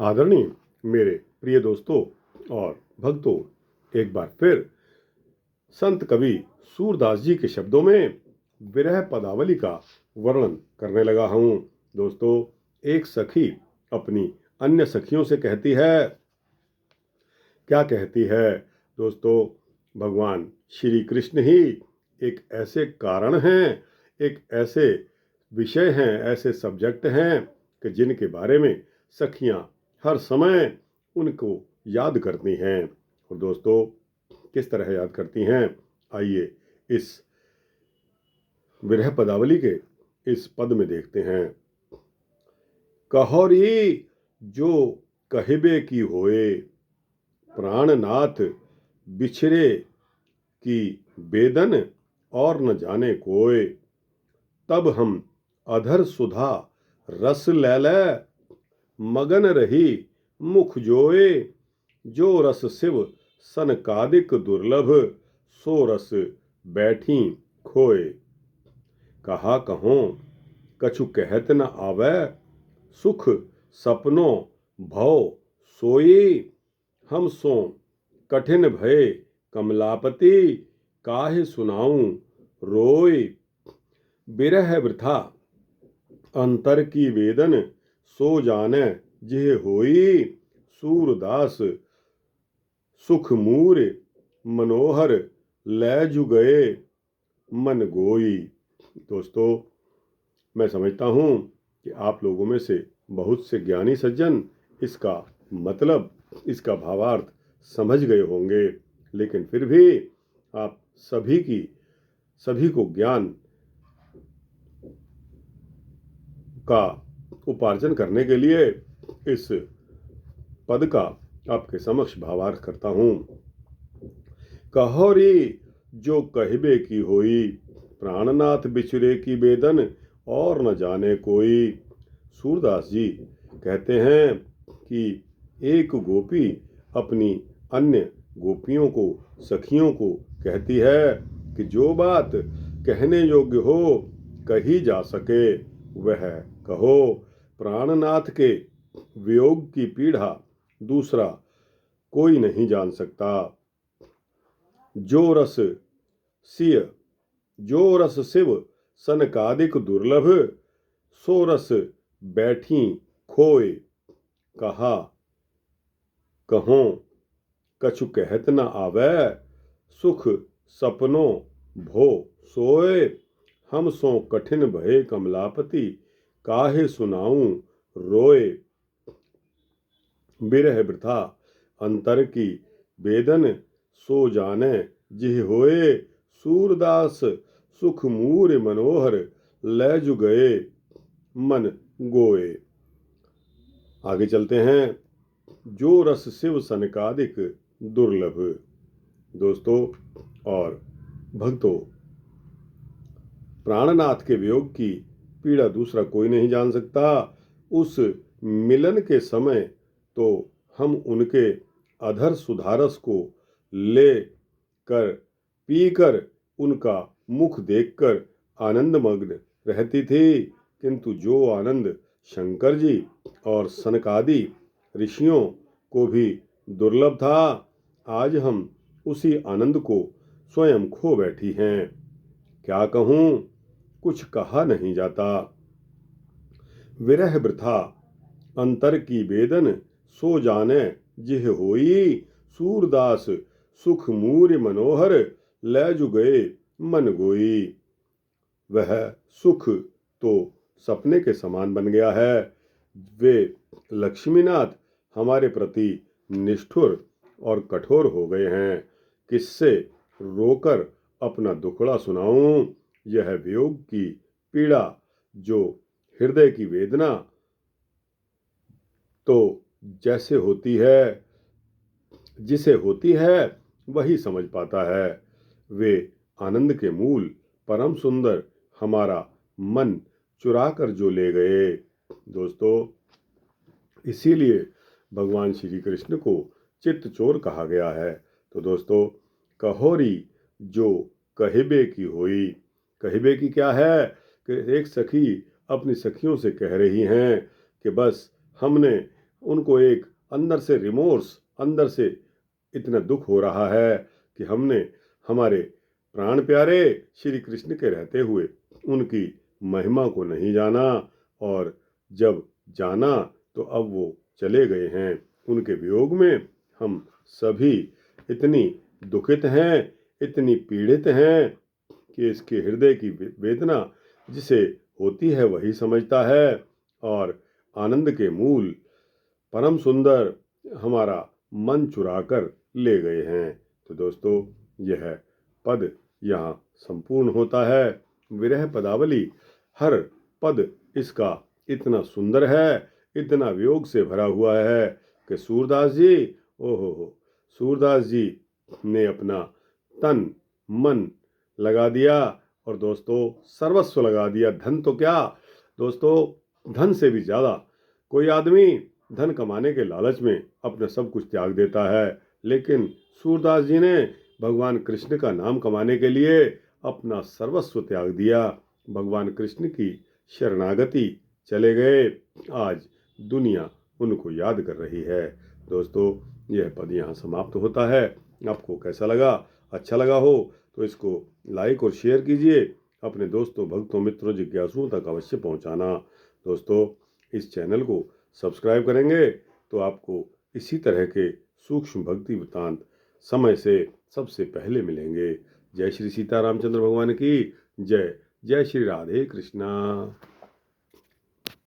आदरणीय मेरे प्रिय दोस्तों और भक्तों, एक बार फिर संत कवि सूरदास जी के शब्दों में विरह पदावली का वर्णन करने लगा हूँ। दोस्तों, एक सखी अपनी अन्य सखियों से कहती है, क्या कहती है दोस्तों? भगवान श्री कृष्ण ही एक ऐसे कारण हैं, एक ऐसे विषय हैं, ऐसे सब्जेक्ट हैं कि जिनके बारे में सखियां हर समय उनको याद करती हैं। और दोस्तों, किस तरह याद करती हैं, आइए इस विरह पदावली के इस पद में देखते हैं। कहोरी जो कहिबे की होए, प्राणनाथ बिछरे की बेदन और न जाने कोय। तब हम अधर सुधा रस लैलै, मगन रही मुख जोए। जो रस शिव सनकादिक दुर्लभ, सो रस बैठी खोए। कहा कहों कछु कहत न आवे, सुख सपनों भव सोई। हम सो कठिन भय कमलापति, काहे सुनाऊं रोय। बिरह वृथा अंतर की वेदन, सो जाने जिह होई। सूरदास सुख मूर मनोहर, लै जु गए मन गोई। दोस्तों, मैं समझता हूँ कि आप लोगों में से बहुत से ज्ञानी सज्जन इसका मतलब, इसका भावार्थ समझ गए होंगे, लेकिन फिर भी आप सभी को ज्ञान का उपार्जन करने के लिए इस पद का आपके समक्ष भावार्थ करता हूँ। कहोरी जो कहिबे की होई, प्राणनाथ बिछुरे की बेदन और न जाने कोई। सूरदास जी कहते हैं कि एक गोपी अपनी अन्य गोपियों को, सखियों को कहती है कि जो बात कहने योग्य हो, कही जा सके वह कहो। प्राणनाथ के वियोग की पीड़ा दूसरा कोई नहीं जान सकता। जो रस शिव सनकादिक दुर्लभ, सो रस बैठी खोए। कहा कहों कछु कहत न आवे, सुख सपनों भो सोए। हम सो कठिन भय कमलापति, काहे सुनाऊं रोए। बिरह वृथा अंतर की वेदन, सो जाने जिह होए। सूरदास सुख मूर मनोहर, लै जु गए मन गोए। आगे चलते हैं। जो रस शिव सनकादिक दुर्लभ। दोस्तों और भक्तों, प्राणनाथ के वियोग की पीड़ा दूसरा कोई नहीं जान सकता। उस मिलन के समय तो हम उनके अधर सुधारस को ले कर पीकर, उनका मुख देखकर आनंदमग्न रहती थी, किंतु जो आनंद शंकर जी और सनकादि ऋषियों को भी दुर्लभ था, आज हम उसी आनंद को स्वयं खो बैठी हैं। क्या कहूँ, कुछ कहा नहीं जाता। विरह वृथा अंतर की वेदन, सो जाने जिह होई। सूरदास सुख मूर मनोहर, लै जु गए मन गोई। वह सुख तो सपने के समान बन गया है। वे लक्ष्मीनाथ हमारे प्रति निष्ठुर और कठोर हो गए हैं। किससे रोकर अपना दुखड़ा सुनाऊं। यह वियोग की पीड़ा, जो हृदय की वेदना तो जैसे होती है, जिसे होती है वही समझ पाता है। वे आनंद के मूल परम सुंदर हमारा मन चुरा कर जो ले गए। दोस्तों, इसीलिए भगवान श्री कृष्ण को चित्त चोर कहा गया है। तो दोस्तों, कहोरी जो कहिबे की होई। कहिबे की क्या है कि एक सखी अपनी सखियों से कह रही हैं कि बस हमने उनको एक अंदर से रिमोर्स, अंदर से इतना दुख हो रहा है कि हमने हमारे प्राण प्यारे श्री कृष्ण के रहते हुए उनकी महिमा को नहीं जाना, और जब जाना तो अब वो चले गए हैं। उनके वियोग में हम सभी इतनी दुखित हैं, इतनी पीड़ित हैं कि इसके हृदय की वेदना जिसे होती है वही समझता है। और आनंद के मूल परम सुंदर हमारा मन चुराकर ले गए हैं। तो दोस्तों, यह पद यहाँ संपूर्ण होता है। विरह पदावली, हर पद इसका इतना सुंदर है, इतना वियोग से भरा हुआ है कि सूरदास जी, ओहो हो, सूरदास जी ने अपना तन मन लगा दिया, और दोस्तों सर्वस्व लगा दिया। धन तो क्या दोस्तों, धन से भी ज़्यादा कोई आदमी धन कमाने के लालच में अपना सब कुछ त्याग देता है, लेकिन सूरदास जी ने भगवान कृष्ण का नाम कमाने के लिए अपना सर्वस्व त्याग दिया। भगवान कृष्ण की शरणागति चले गए। आज दुनिया उनको याद कर रही है। दोस्तों, यह पद यहाँ समाप्त होता है। आपको कैसा लगा? अच्छा लगा हो तो इसको लाइक और शेयर कीजिए। अपने दोस्तों, भक्तों, मित्रों, जिज्ञासुओं तक अवश्य पहुँचाना। दोस्तों, इस चैनल को सब्सक्राइब करेंगे तो आपको इसी तरह के सूक्ष्म भक्ति वृत्तांत समय से सबसे पहले मिलेंगे। जय श्री सीता रामचंद्र भगवान की जय। जय श्री राधे कृष्णा।